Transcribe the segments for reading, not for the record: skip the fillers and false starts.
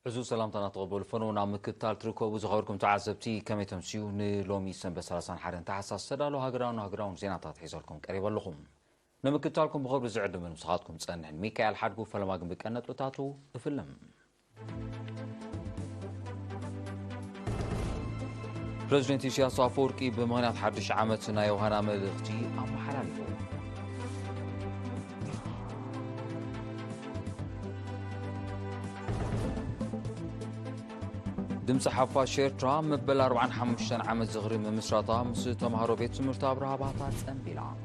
عزوز سلامتنا تقبل فنونا مكتال تركو زغوركم تعزبتي كما تمسيو نلومي سنبه 30 حرن تحساس سدالو هاجراون زيناتات حيزلكم قريبا لكم نمكتالكم بخبر زعد من مسخاتكم تصنحن ميكائيل حدقو فلما قنبك أنت لتاتو افلم بريزيدنت إسياس أفوركي بمغنيات حدش عامتنا يوهانا ملختي أم حلالفو دمس حفا شيرترا مبل 45 عام زغري من مسراتا مس تمهارو بيت سمرتا برهاباتا تنبيلا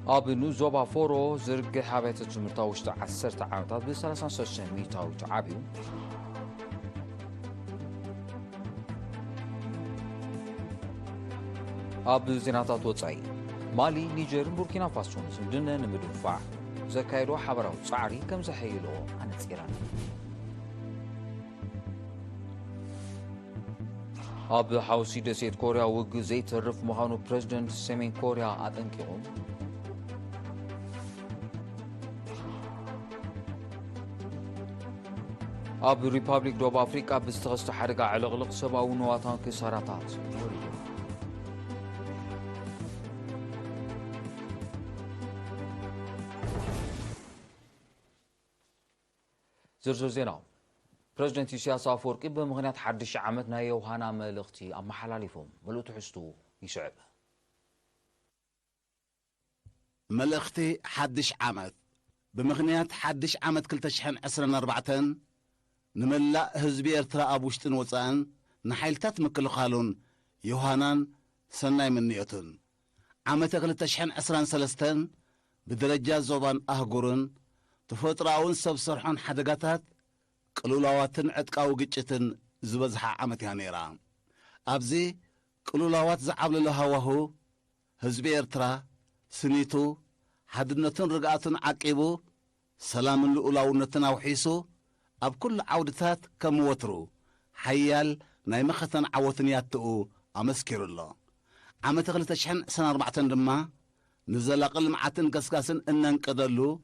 أبنو زوبا فورو زرق حابيت سمرتا وشتا عسرت عامتات بسلسان سوشن ميتاو تعابيو أب زيناتات وطعي مالي نيجر بوركينا فاسو زمدنا نمدفع زكايرو حبراو صعري كم زحيلو أنا تسيران أب حوسي دسيت كوريا وق زي ترف مهانو بريزيدنت سيمين كوريا أتنكيهم أب ريبابليك دوب أفريقيا بستغست حرقة على غلق سباو نواتان كساراتات زرزر زيناو بريزيدنت إسياس أفوركي بمغنيات حدش عامتنا يوهانا ملختي أما حلاليفهم ملو تحستو يسعب ملختي حدش عامت بمغنيات حدش عامت كل تشحن 24 نملا هزبي ارترا ابوشتن وصان نحيلتات مكلخالون يوهانان سناي منيتن عامت كل تشحن 23 بدرجة زوبان أهجرن تفطراون سب سرحون حدقاتات قلولاواتن عتقاو قجتن زبزحا عامت هانيرا أبزي قلولاوات زعبل لهوهو هزبي ارترا سنيتو حدنتن رقاتن عقيبو سلام لأولاونتن أوحيسو أب كل عودتات كم وترو حيال نايمختن عوتن ياتقو أمسكر الله عام تغلت شحن سنة 4 دما نزلق المعتن قسقاسن إنن قدلو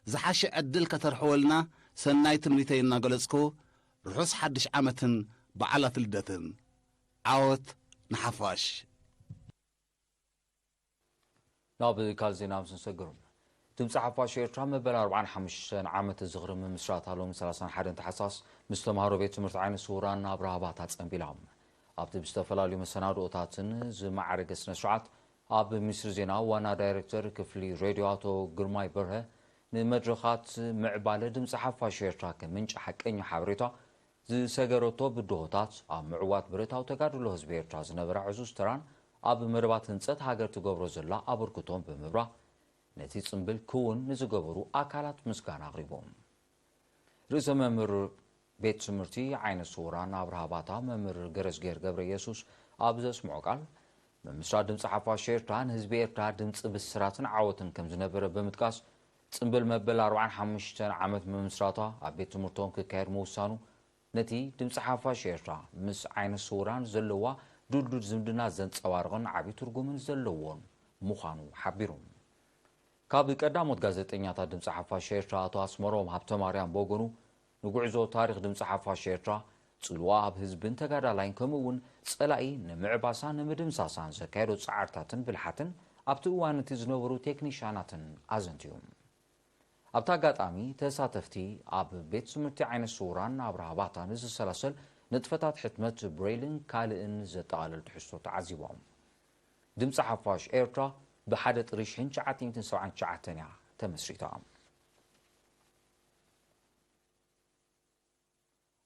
زحاش عدل كترحولنا سناي تمنيتينا قلسكو رحوس حدش عامتن بعلة الدتن عوت نحفاش نابد كالزينا مسنسقرون دمس حفاش إيرترا مبل 45 عامة الزغر من مسرات هالو من 30 حد تحساس مستمهارو بيت سمرت عين سوران نابرهابات تنبيلهم أبد بستفلاليو مسنادو أوتاتن زمعرق سنسرعات أب مصر زينا وانا دايركتور كفلي راديواتو قرماي برها نمدرخات معبالة دمس حفاش إيرترا كمنج حق إني حابريتا زي سجروتو بدوهتات أب معوات بريتا وتقادو له هزبي إيرترا زنبرا عزوز تران أب مربات هنسات هاجر تقبرو زلا أبركتون بمبرا نتي صنبل كون نزقبرو أكالات مسكان أغريبهم رئيس ممر بيت سمرتي عين سوران أبرهاباتا ممر قرزقير قبر يسوس أبزس معقال ممسرا دمس حفا شيرتان هزبي إرتار دمس بسراتن عوتن كم زنبر بمتكاس صنبل مبل 45 عامت ممسراتا أبيت سمرتون ككير موسانو نتي دمس حفا شيرتا مس عين سوران زلوا دود زمدنا زنت صوارغن عبي ترجمن زلوون مخانو حبيرون كابي قداموت غازيطኛታት ድምጽ ሓፋሽ ኤርትራ አቶ አስመሮም ሀብተ ማርያም ቦገኑ ንጉዕዞ ታሪክ ድምጽ ሓፋሽ ኤርትራ ጽልዋ ኣብ ህዝብን ተጋዳላይን ከምኡውን ጸላኢ ንምዕባሳ ንምድምሳሳን ዘካየዶ ጻዓርታትን ብልሓትን ኣብቲ እዋን እቲ ዝነበሩ ቴክኒሽያናትን ኣዘንትዮም ኣብታ ኣጋጣሚ ተሳተፍቲ ኣብ ቤት ትምህርቲ ዓይነት ሱራን ኣብርሃባታን ዝሰላሰል ንጥፈታት ሕትመት ብሬይልን ካልእን ዘጠቓለል ትሕዝቶ ተዓዚቦም ድምጽ ሓፋሽ ኤርትራ بحد طريش هنش عاتين تنسوعن شعاتنيا تمسريتا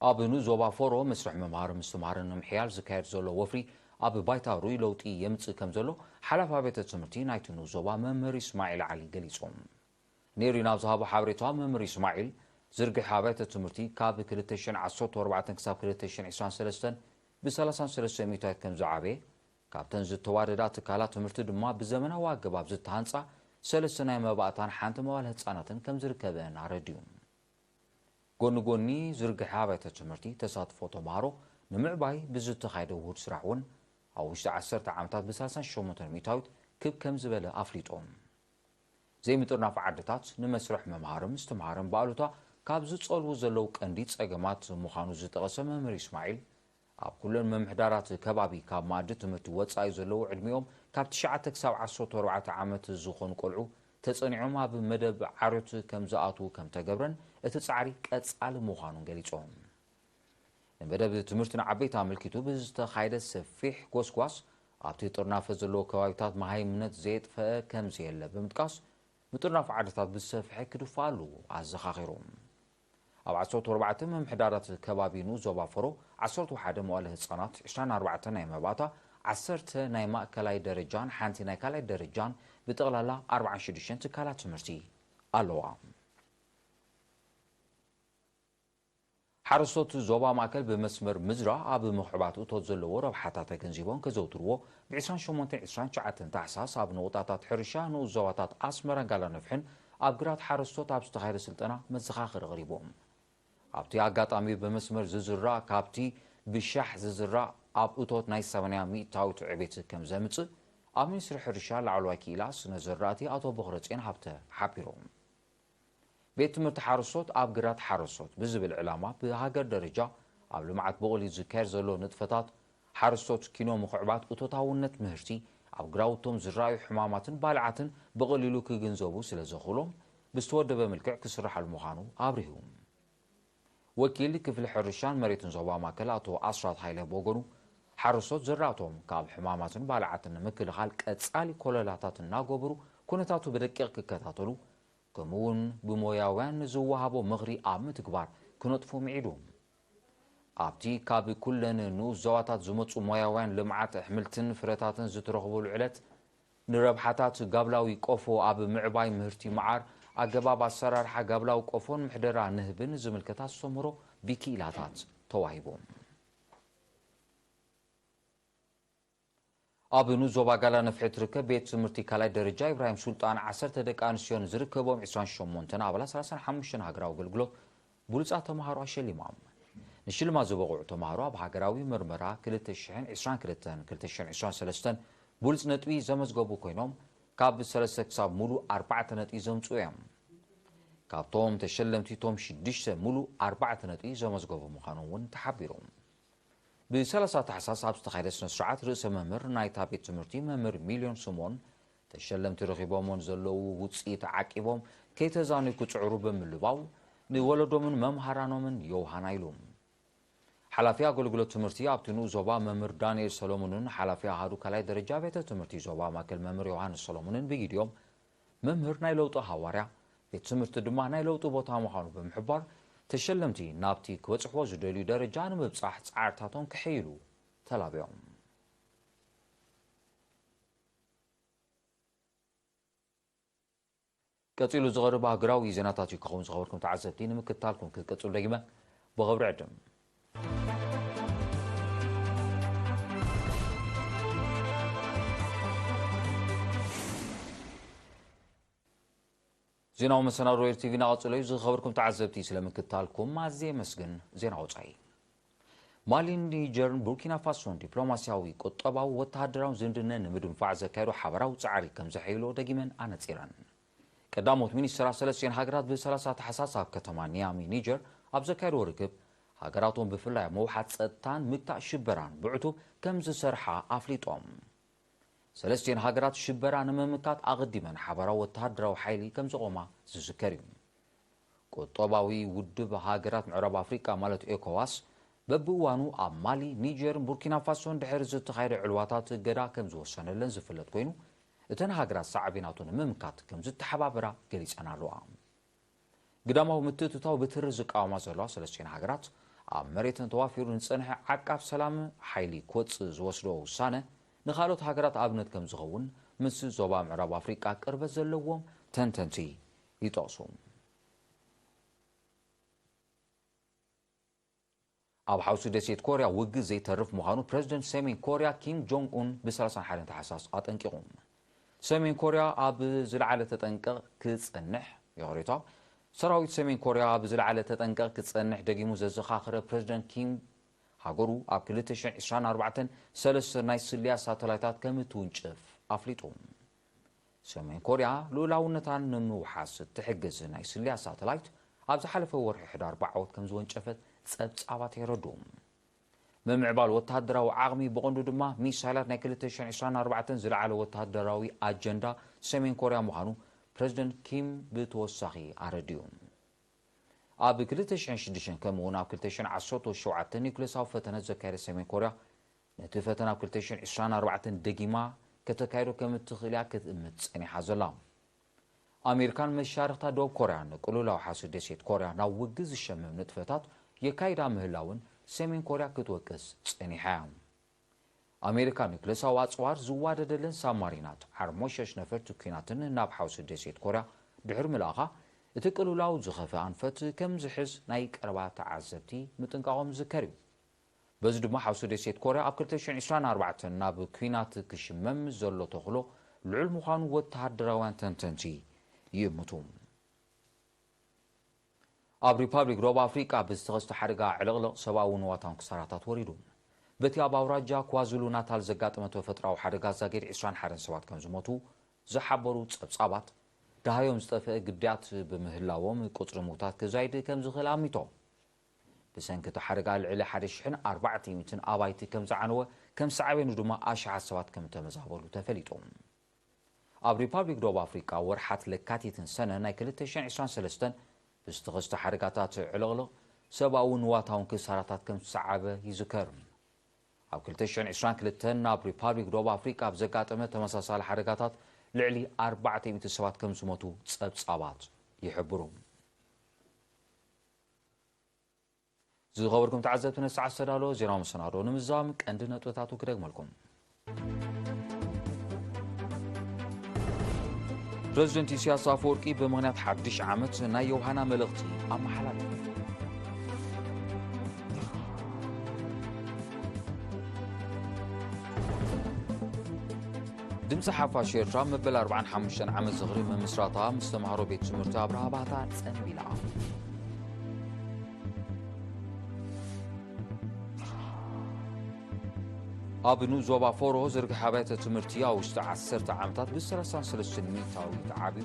أبنو زوبا فورو مسرح ممهار مستمهارن محيال زكاير زولو وفري أب بايتا روي لوتي يمتس كم زولو حلفا بيتا تمرتي نايتنو زوبا ممر إسماعيل علي قليسهم نيري نابزهابو حابريتا ممر إسماعيل زرقي حابيتا تمرتي كاب كلتشن عصوت وربعتن كساب كلتشن عسان سلستن بسلسان سلستن ميتايت كم زعابي كابتن زتواردات كالات تمرت دما بزمن واقباب زتهانصا سلسنا مباطان حانت موال هصاناتن كم زركبن رديوم غونغوني زرق حابته تمرتي تساطفو تمارو نمعباي بزتخايدو ود سراحون او 10 عامتات بسلسان شومتر ميتاوت كم زبله افليطوم زي مطرنا في عدتات نمسرح ممهارم استمهارم بقالوتا كابز تصلو زلو قنديت صقمات مخانو زتقسم ممر اسماعيل ኣብ ኩለን መምሕዳራት ከባቢ ካብ ማዕዲ ትምህርቲ ወፃኢ ዘለዉ ዕድሚኦም ካብ 9 ክሳብ 14 ዓመት ዝኾኑ ቆልዑ ተጸኒዖም ኣብ መደብ ዓርዮት ከም ዝኣትዉ ከም ተገብረን እቲ ጻዕሪ ቀጻሊ ምዃኑን ገሊጾም ንመደብ ትምህርቲ ንዓበይቲ ኣመልኪቱ ብዝተኻየደ ሰፊሕ ጎስጓስ ኣብቲ ጥርናፈ ዘለዎ ከባቢታት መሃይምነት ዘየጥፈአ ከም ዘየለ ብምጥቃስ ምጥርናፍ ዓድታት ብሰፊሐ ክድፋሉ ኣዘኻኺሮም ኣብ 14 መምሕዳራት ከባቢኑ ዞባ ፈሮ 11 መዋዕለ ህጻናት 24 ናይ መባእታ 10 ናይ ማእከላይ ደረጃን ሓንቲ ናይ ካልኣይ ደረጃን ብጠቕላላ 46 ትካላት ትምህርቲ ኣለዋ ሓረስቶት ዞባ ማእከል ብመስመር ምዝራ ኣብ ምኽዕባት እቶት ዘለዎ ረብሓታት ተገንዚቦም ከዘውትርዎ ብ28-29 ታሕሳስ ኣብ ንቑጣታት ሕርሻ ንኡስ ዞባታት ኣስመራን ጋላነፍሕን ኣብ ግራት ሓረስቶት ኣብ ዝተኻየደ ስልጠና መዘኻኽሪ ቐሪቦም ኣብቲ ኣጋጣሚ ብመስመር ዝዝራእ ካብቲ ብሻሕ ዝዝራእ ኣብ እቶት ናይ 80 ሚእታዊት ዕቤት ከም ዘምጽእ ኣብ ሚኒስትሪ ሕርሻ ላዕለዋይ ክኢላስ ነዘራእቲ ኣቶ በኽረጽዮን ሃብተ ሓቢሮም ቤት ትምህርቲ ሓረስቶት ኣብ ግራት ሓረስቶት ብዝብል ዕላማ ብሃገር ደረጃ ኣብ ልምዓት በቕሊ ዝካየድ ዘሎ ንጥፈታት ሓረስቶት ኪኖ ምኽዕባት እቶታውነት ምህርቲ ኣብ ግራውቶም ዝረኣዩ ሕማማትን ባልዓትን ብቐሊሉ ክግንዘቡ ስለ ዘኽእሎም ብዝተወደበ መልክዕ ክስራሓሉ ምዃኑ ኣብሪሁ ወኪል ክፍሊ ሕርሻን መሬትን ዞባ ማእከል ኣቶ ኣስራት ሃይለ በጎኑ ሓረስቶት ዝራእቶም ካብ ሕማማትን ባልዓትን ንምክልኻል ቀጻሊ ኮለላታት እናገበሩ ኩነታቱ ብደቂቕ ክከታተሉ ከምኡውን ብሞያውያን ዝወሃቦ ምኽሪ ኣብ ምትግባር ክነጥፉ ምዒዱ ኣብቲ ካብ ኩለን ንኡስ ዞባታት ዝመፁ ሞያውያን ልምዓት ኣሕምልትን ፍረታትን ዝትረኽበሉ ዕለት ንረብሓታት ጋብላዊ ቆፎ ኣብ ምዕባይ ምህርቲ መዓር ኣገባብ ኣሰራርሓ ጋብላዊ ቆፎን ምሕደራ ንህብን ዝምልከት ኣስተምህሮ ብክኢላታት ተዋሂቦም ኣብ ዞባ ጋላነፍሒ ትርከብ ቤት ትምህርቲ ካልኣይ ደረጃ ኢብራሂም ሱልጣን 10 ደቂ ኣንስትዮን ዝርከቦም 28 ኣባላት 35 ሃገራዊ ኣገልግሎት ብሉፃት ተምሃሮ ኣሸሊሞም ንሽልማት ዝበቕዑ ተምሃሮ ኣብ ሃገራዊ ምርመራ 2022-2023 ብሉፅ ነጥቢ ዘመዝገቡ ኮይኖም ካብ 3 ክሳብ ሙሉእ 4 ነጥቢ ዘምፅኡ እዮም ካብቶም ተሸለምቲ ቶም 6 ሙሉእ 4 ነጥቢ ዘመዝገቡ ምዃኖም እውን ተሓቢሮም ب30 ታሕሳስ ኣብ ዝተኻየደ ስነ ስርዓት ርእሰ መምህር ናይታ ቤት ትምህርቲ መምህር ሚልዮን ስሞን ተሸለምቲ ረኺቦምን ዘለዉ ውፅኢት ዓቂቦም ከይተዛነዩ ክፅዕሩ ብምልባው ንወለዶምን መምሃራኖምን የውሃና ኢሎም ሓላፊ ኣገልግሎት ትምህርቲ ኣብቲ ንኡ ዞባ መምህር ዳንኤል ሰሎሞንን ሓላፊ ኣሃዱ ካልኣይ ደረጃ ቤተ ትምህርቲ ዞባ ማእከል መምህር ዮሃንስ ሰሎሞንን ብጊድዮም መምህር ናይ ለውጢ ሃዋርያ ቤት ትምህርቲ ድማ ናይ ለውጢ ቦታ ምዃኑ ብምሕባር ተሸለምቲ ናብቲ ክበጽሕዎ ዝደልዩ ደረጃ ንምብጻሕ ጻዕርታቶም ክሕይሉ ተላብዮም ቀጺሉ ዝቐርብ ሃገራዊ ዜናታት እዩ ክኸውን ዝኸበርኩም ተዓዘብቲ ንምክትታልኩም ክትቀጽሉ ደጊመ ብኽብሪ ዕድም ዜናው መሰናዶ ኤርቲቪ ናቀጽሎ እዩ ዝኸበርኩም ተዓዘብቲ ስለምክትታልኩም ኣዝየ መስግን ዜና ወጻኢ ማሊን ኒጀርን ቡርኪና ፋሶን ዲፕሎማስያዊ ቁጠባዊ ወተሃደራዊ ዝምድነ ንምድንፋዕ ዘካየዱ ሓበራዊ ጻዕሪ ከም ዘሕይሎ ደጊመን ኣነጺረን ቀዳሞት ሚኒስትራት ሰለስቲአን ሃገራት ብ30 ታሕሳስ ኣብ ከተማ ኒያሚ ኒጀር ኣብ ዘካየዱ ርክብ ሃገራቶም ብፍላይ መውሓት ጸጥታን ምግታእ ሽበራን ብዕቱብ ከም ዝሰርሓ ኣፍሊጦም ሰለስቲአን ሃገራት ሽበራ ንምምካት ኣቐዲመን ሓበራዊ ወተሃደራዊ ሓይሊ ከም ዘቆማ ዝዝከር እዩ ቁጠባዊ ውድብ ሃገራት ምዕራብ ኣፍሪቃ ማለት ኤኮዋስ በብእዋኑ ኣብ ማሊ ኒጀርን ቡርኪና ፋሶን ድሕሪ ዝተኻየደ ዕልዋታት እገዳ ከም ዝወሰነለን ዝፍለጥ ኮይኑ እተን ሃገራት ሳዕቤናቱ ንምምካት ከም ዝተሓባበራ ገሊፀን ኣለዋ ግዳማዊ ምትእትታው ብትሪ ዝቃወማ ዘለዋ ሰለስቲአን ሃገራት ኣብ መሬትን ተዋፊሩ ንፀንሐ ዓቃብ ሰላም ሓይሊ ክወፅእ ዝወስዶ ውሳነ ንኻልኦት ሃገራት ኣብነት ከም ዝኸውን ምስ ዞባ ምዕራብ ኣፍሪቃ ቅርበት ዘለዎም ተንተንቲ ይጠቕሱ ኣብ ሓውሲ ደሴት ኮርያ ውግእ ዘይተርፍ ምዃኑ ፕረዚደንት ሰሜን ኮርያ ኪም ጆንግ ኡን ብ31 ታሕሳስ ኣጠንቂቖም ሰሜን ኮርያ ኣብ ዝለዓለ ተጠንቀቕ ክጸንሕ የቕሪቷ ሰራዊት ሰሜን ኮርያ ኣብ ዝለዓለ ተጠንቀቕ ክጸንሕ ደጊሙ ዘዘኻኽረ ፕረዚደንት ኪም ሃገሩ ኣብ 2024 ሰለስተ ናይ ስልያ ሳተላይታት ከም እትውንጭፍ ኣፍሊጡ ሰሜን ኮርያ ሉላውነታን ንምውሓስ ትሕግዝ ናይ ስልያ ሳተላይት ኣብ ዝሓለፈ ወርሒ ሕዳር ብዓወት ከም ዝወንጨፈት ጸብጻባት የረድኡ ምምዕባል ወተሃደራዊ ዓቕሚ ብቐንዱ ድማ ሚሳይላት ናይ 2024 ዝለዓለ ወተሃደራዊ ኣጀንዳ ሰሜን ኮርያ ምዃኑ ፕረዚደንት ኪም ብተወሳኺ ኣረድዩ ኣብ 2006 ከምኡውን ኣብ 2017 ኒውክሌሳዊ ፈተነ ዘካየደ ሰሜን ኮርያ ነቲ ፈተነ ኣብ 2024 ደጊማ ከተካይዶ ከም እትኽእል እያ ክትእምት ጸኒሓ ዘላ ኣሜሪካን መሻርክታ ደቡብ ኮርያ ንቅሉላዊ ሓሱር ደሴት ኮርያ ናብ ውግእ ዝሸመም ንጥፈታት የካይዳ ምህላውን ሰሜን ኮርያ ክትወቅስ ጸኒሓ እያ ኣሜሪካ ኒውክሌሳዊ ኣጽዋር ዝዋደደለን ሳብማሪናት ዓርሞሸሽ ነፈርቲ ኩናትን ናብ ሓውሲ ደሴት ኮርያ ድሕሪ ምልኣኻ እቲ ቅሉላው ዝኸፈ ኣንፈት ከም ዝሕዝ ናይ ቀረባ ተዓዘብቲ ምጥንቃቖም ዝከር እዩ በዚ ድማ ሓውሲ ደሴት ኮርያ ኣብ 2024 ናብ ኩናት ክሽመም ዘሎ ተኽእሎ ልዑል ምዃኑ ወተሃደራውያን ተንተንቲ ይእምቱ ኣብ ሪፓብሊክ ደቡብ ኣፍሪቃ ብዝተኸስተ ሓደጋ ዕልቕልቕ ሰብኣዊ ንዋታውን ክሳራታት ወሪዱ በቲ ኣብ ኣውራጃ ኳዙሉ ናታል ዘጋጠመ ተፈጥራዊ ሓደጋ ዛጌድ 21 ሰባት ከም ዝሞቱ ዝሓበሩ ጸብጻባት ዳሃዮም ዝጠፍአ ግዳያት ብምህላዎም ቁፅሪ ሙታት ክዛይድ ከም ዝኽእል ኣሚቶም ብሰንኪ እቲ ሓደጋ ልዕሊ 1400 ኣባይቲ ከም ዝዓነወ ከም ሳዕቤኑ ድማ ኣሽሓት ሰባት ከም ተመዛበሉ ተፈሊጦም ኣብ ሪፓብሊክ ደቡብ ኣፍሪቃ ወርሓት ለካቲትን ሰነ ናይ 2023 ብዝተኸስተ ሓደጋታት ዕልቕልቕ ሰብኣዊ ንዋታውን ክሳራታት ከም ዝሰዓበ ይዝከር ኣብ 2022 ናብ ሪፓብሊክ ደቡብ ኣፍሪቃ ኣብ ዘጋጠመ ተመሳሳሊ ሓደጋታት ልዕሊ 400 ሰባት ከም ዝሞቱ ጸብጻባት ይሕብሩ ዝኸበርኩም ተዓዘብቲ ነሰዓት ዝተዳሎ ዜናዊ መሰናዶ ንምዛም ቀንዲ ነጥብታቱ ክደግመልኩም ፕረዚደንት ኢሳያስ ኣፈወርቂ ብምኽንያት ሓድሽ ዓመት ናይ የውሃና መልእኽቲ ኣመሓላልፉ ድምፂ ሓፋሽ ኤርትራ መበል 45 ዓመት ዝኽሪ ምምስራታ ምስ ተምሃሮ ቤት ትምህርቲ ኣብርሃ ባታ ጸንቢላ ኣብ ኑዞባ ፎሮ ዝርግሕ ኣብያተ ትምህርቲ ኣብ ውሽጢ 10 ዓመታት ብ33 ሚታዊ ተዓብዩ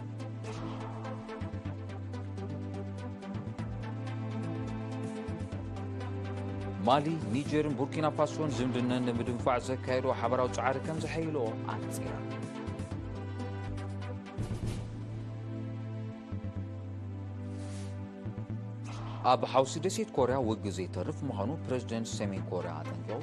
ማሊ ኒጀርን ቡርኪና ፋሶን ዝምድነን ንምድንፋዕ ዘካየዶ ሓበራዊ ጻዕሪ ከም ዝሐይሎ ኣንጺራ ኣብ ሓውሲ ደሴት ኮርያ ውግእ ዘይተርፍ ምዃኑ ፕረዚደንት ሰሜን ኮርያ ኣጠንቂቑ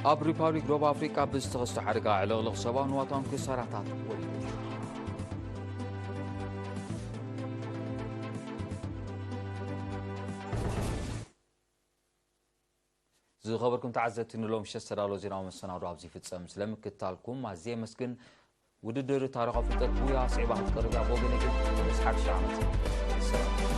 ኣብ ሪፓብሊክ ደቡብ ኣፍሪቃ ብዝተኸስተ ሓደጋ ዕልቕልቕ ሰብኣዊ ንዋታውን ክሳራታት ወሪዱ ዝኸበርኩም ተዓዘብቲ ንሎም ምሸት ዝተዳሎ ዜናዊ መሰናዶ ኣብዚ ይፍጸም ስለምክትታልኩም ኣዝየ መስግን ውድድር ታሪኻዊ ፍልጠት ጉያ ስዒባ ክትቀርብ እያ ብወገነይ ግን ምስ ሓድሽ ዓመት ሰላም